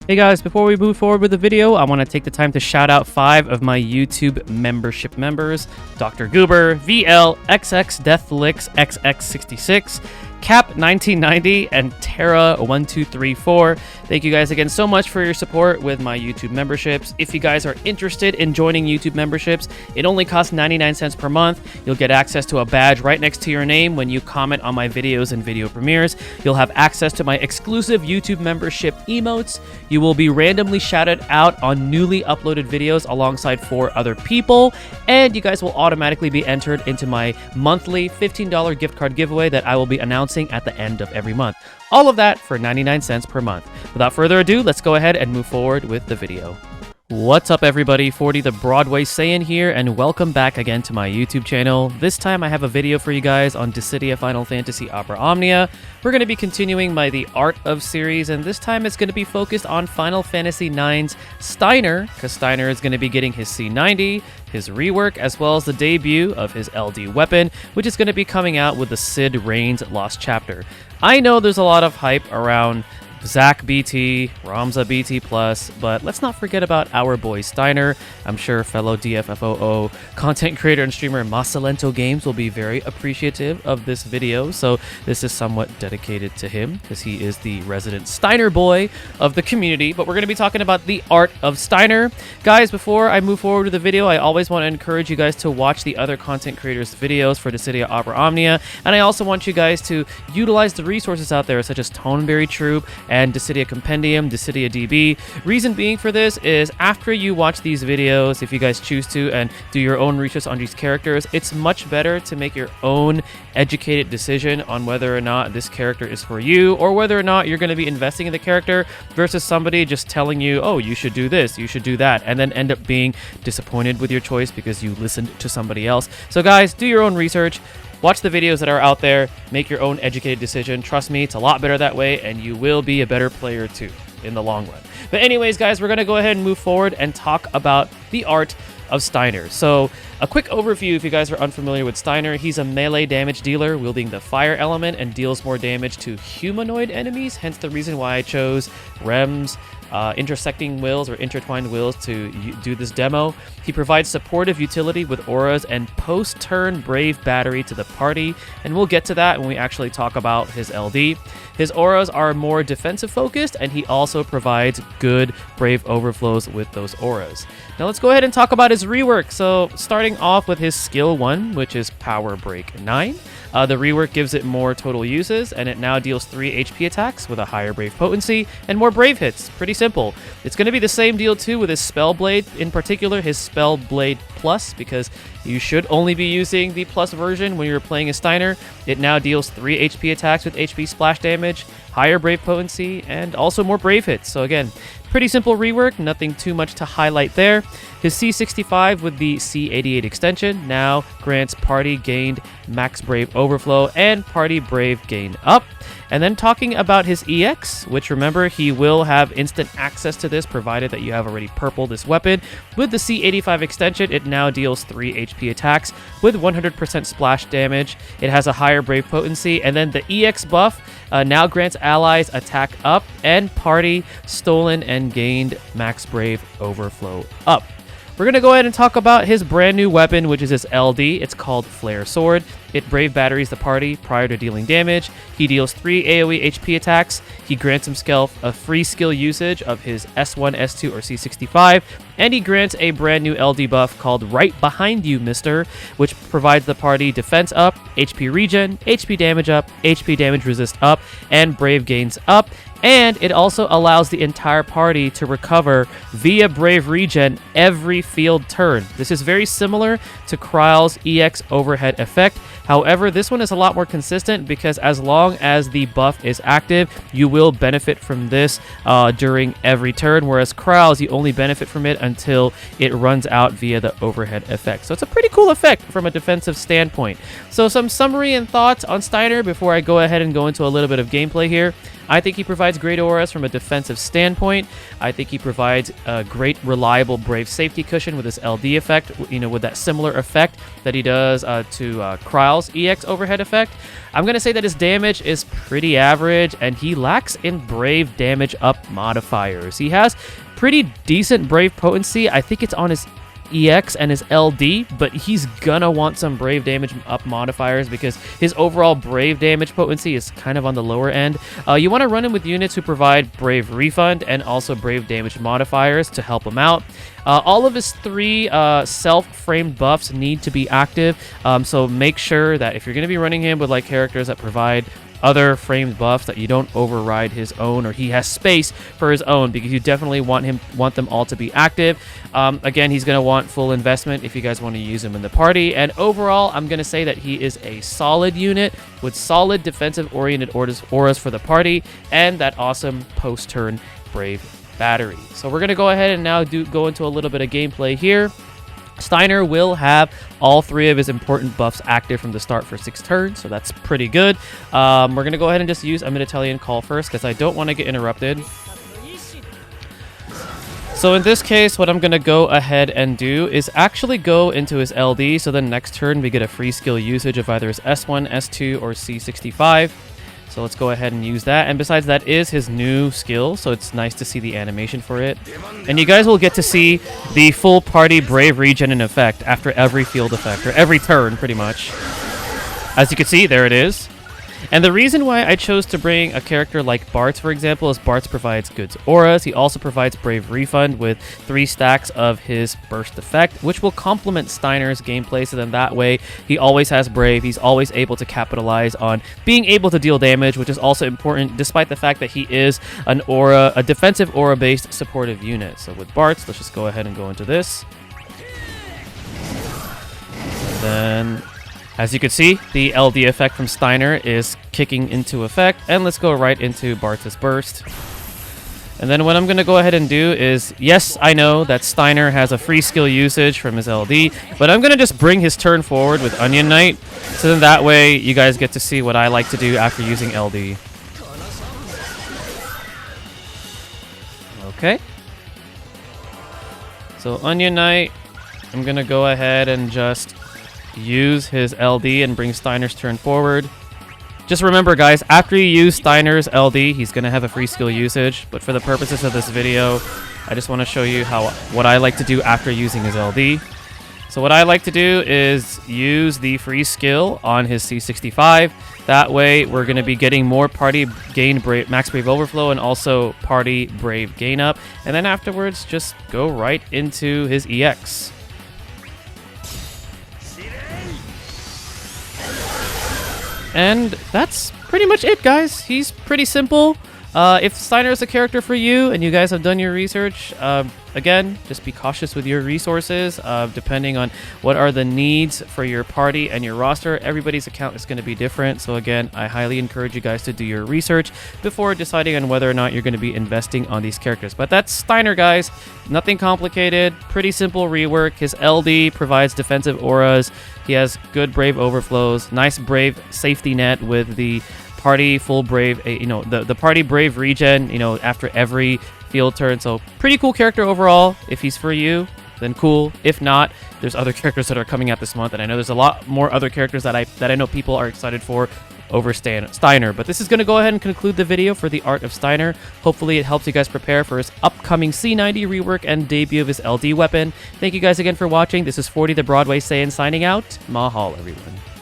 Hey guys, before we move forward with the video, I want to take the time to shout out 5 of my YouTube membership members: Dr. Goober, VL, XX, Deathlix, XX66, Cap1990, and Terra1234. Thank you guys again so much for your support with my YouTube memberships. If you guys are interested in joining YouTube memberships, it only costs 99 cents per month. You'll get access to a badge right next to your name when you comment on my videos and video premieres. You'll have access to my exclusive YouTube membership emotes. You will be randomly shouted out on newly uploaded videos alongside 4 other people, and you guys will automatically be entered into my monthly $15 gift card giveaway that I will be announcing at the end of every month. All of that for 99 cents per month. Without further ado, let's go ahead and move forward with the video. What's up everybody, 40 the Broadway Saiyan here, and welcome back again to my YouTube channel. This time I have a video for you guys on Dissidia Final Fantasy Opera Omnia. We're going to be continuing my The Art of series, and this time it's going to be focused on Final Fantasy IX's Steiner, because Steiner is going to be getting his C90, his rework, as well as the debut of his LD weapon, which is going to be coming out with the Cid Reigns Lost Chapter. I know there's a lot of hype around Zach BT, Ramza BT+, but let's not forget about our boy Steiner. I'm sure fellow DFFOO content creator and streamer Masalento Games will be very appreciative of this video, so this is somewhat dedicated to him because he is the resident Steiner boy of the community. But we're going to be talking about the Art of Steiner. Guys, before I move forward with the video, I always want to encourage you guys to watch the other content creators' videos for Dissidia Opera Omnia, and I also want you guys to utilize the resources out there such as Toneberry Troop and Dissidia Compendium, Dissidia DB. Reason being for this is after you watch these videos, if you guys choose to, and do your own research on these characters, it's much better to make your own educated decision on whether or not this character is for you, or whether or not you're going to be investing in the character versus somebody just telling you, oh, you should do this, you should do that, and then end up being disappointed with your choice because you listened to somebody else. So guys, do your own research. Watch the videos that are out there, make your own educated decision. Trust me, it's a lot better that way, and you will be a better player too in the long run. But anyways, guys, we're going to go ahead and move forward and talk about the Art of Steiner. So a quick overview if you guys are unfamiliar with Steiner. He's a melee damage dealer wielding the fire element and deals more damage to humanoid enemies, hence the reason why I chose Rem's intersecting wills or intertwined wills to do this demo. He provides supportive utility with auras and post-turn brave battery to the party, and we'll get to that when we actually talk about his LD. His auras are more defensive focused, and he also provides good brave overflows with those auras. Now let's go ahead and talk about his rework. So starting off with his skill 1, which is Power Break 9. The rework gives it more total uses, and it now deals 3 HP attacks with a higher brave potency and more brave hits. Pretty simple. It's going to be the same deal too with his Spell Blade, in particular his Spell Blade Plus, because you should only be using the Plus version when you're playing a Steiner. It now deals 3 HP attacks with HP splash damage, higher brave potency, and also more brave hits. So again, pretty simple rework, nothing too much to highlight there. His C65 with the C88 extension now grants party gained max brave overflow and party brave gain up. And then talking about his EX, which remember, he will have instant access to this provided that you have already purpled this weapon. With the C85 extension, it now deals 3 HP attacks with 100% splash damage. It has a higher brave potency, and then the EX buff now grants allies attack up and party stolen and gained max brave overflow up. We're going to go ahead and talk about his brand new weapon, which is his LD. It's called Flare Sword. It brave batteries the party prior to dealing damage. He deals 3 AoE HP attacks. He grants himself a free skill usage of his S1, S2, or C65. And he grants a brand new LD buff called Right Behind You, Mister, which provides the party defense up, HP regen, HP damage up, HP damage resist up, and brave gains up. And it also allows the entire party to recover via Brave Regen every field turn. This is very similar to Kryle's EX overhead effect. However, this one is a lot more consistent because as long as the buff is active, you will benefit from this during every turn, whereas Kryle's, you only benefit from it until it runs out via the overhead effect. So it's a pretty cool effect from a defensive standpoint. So some summary and thoughts on Steiner before I go ahead and go into a little bit of gameplay here. I think he provides great auras from a defensive standpoint. I think he provides a great, reliable Brave safety cushion with his LD effect, with that similar effect that he does to Kryl's EX overhead effect. I'm going to say that his damage is pretty average, and he lacks in Brave damage up modifiers. He has pretty decent Brave potency. I think it's on his EX and his LD, but he's gonna want some Brave damage up modifiers because his overall Brave damage potency is kind of on the lower end. You want to run him with units who provide Brave refund and also Brave damage modifiers to help him out. All of his 3 self-framed buffs need to be active, so make sure that if you're going to be running him with like characters that provide other framed buffs, that you don't override his own, or he has space for his own, because you definitely want them all to be active. Again, he's going to want full investment if you guys want to use him in the party. And overall, I'm going to say that he is a solid unit with solid defensive oriented auras for the party and that awesome post-turn Brave battery. So we're going to go ahead and now go into a little bit of gameplay here. Steiner will have all 3 of his important buffs active from the start for 6 turns, so that's pretty good. We're going to go ahead and just use a mid-Italian call first because I don't want to get interrupted. So in this case, what I'm going to go ahead and do is actually go into his LD, so then next turn we get a free skill usage of either his S1, S2, or C65. So let's go ahead and use that. And besides, that is his new skill, so it's nice to see the animation for it. And you guys will get to see the full party Brave regen in effect after every field effect, or every turn, pretty much. As you can see, there it is. And the reason why I chose to bring a character like Bartz, for example, is Bartz provides good auras. He also provides Brave Refund with 3 stacks of his burst effect, which will complement Steiner's gameplay, so then that way he always has Brave. He's always able to capitalize on being able to deal damage, which is also important despite the fact that he is a defensive aura-based supportive unit. So with Bartz, let's just go ahead and go into this. And then, as you can see, the LD effect from Steiner is kicking into effect, and let's go right into Bartz's burst. And then what I'm going to go ahead and do is, yes, I know that Steiner has a free skill usage from his LD, but I'm going to just bring his turn forward with Onion Knight, so then that way you guys get to see what I like to do after using LD. Okay. So Onion Knight, I'm going to go ahead and just use his LD and bring Steiner's turn forward. Just remember, guys, after you use Steiner's LD, he's going to have a free skill usage, but for the purposes of this video, I just want to show you what I like to do after using his LD. So what I like to do is use the free skill on his C65. That way, we're going to be getting more party gain max Brave Overflow and also party Brave gain up, and then afterwards, just go right into his EX. And that's pretty much it, guys. He's pretty simple. If Steiner is a character for you and you guys have done your research, again, just be cautious with your resources, depending on what are the needs for your party and your roster. Everybody's account is going to be different. So again, I highly encourage you guys to do your research before deciding on whether or not you're going to be investing on these characters. But that's Steiner, guys. Nothing complicated. Pretty simple rework. His LD provides defensive auras. He has good Brave overflows. Nice Brave safety net with the party full Brave, the party Brave regen, after every field turn. So pretty cool character overall. If he's for you, then cool. If not, there's other characters that are coming out this month, and I know there's a lot more other characters that I know people are excited for over Steiner. But this is going to go ahead and conclude the video for the Art of Steiner. Hopefully it helps you guys prepare for his upcoming C90 rework and debut of his LD weapon. Thank you guys again for watching. This is 40 the Broadway Saiyan signing out. Mahal, everyone.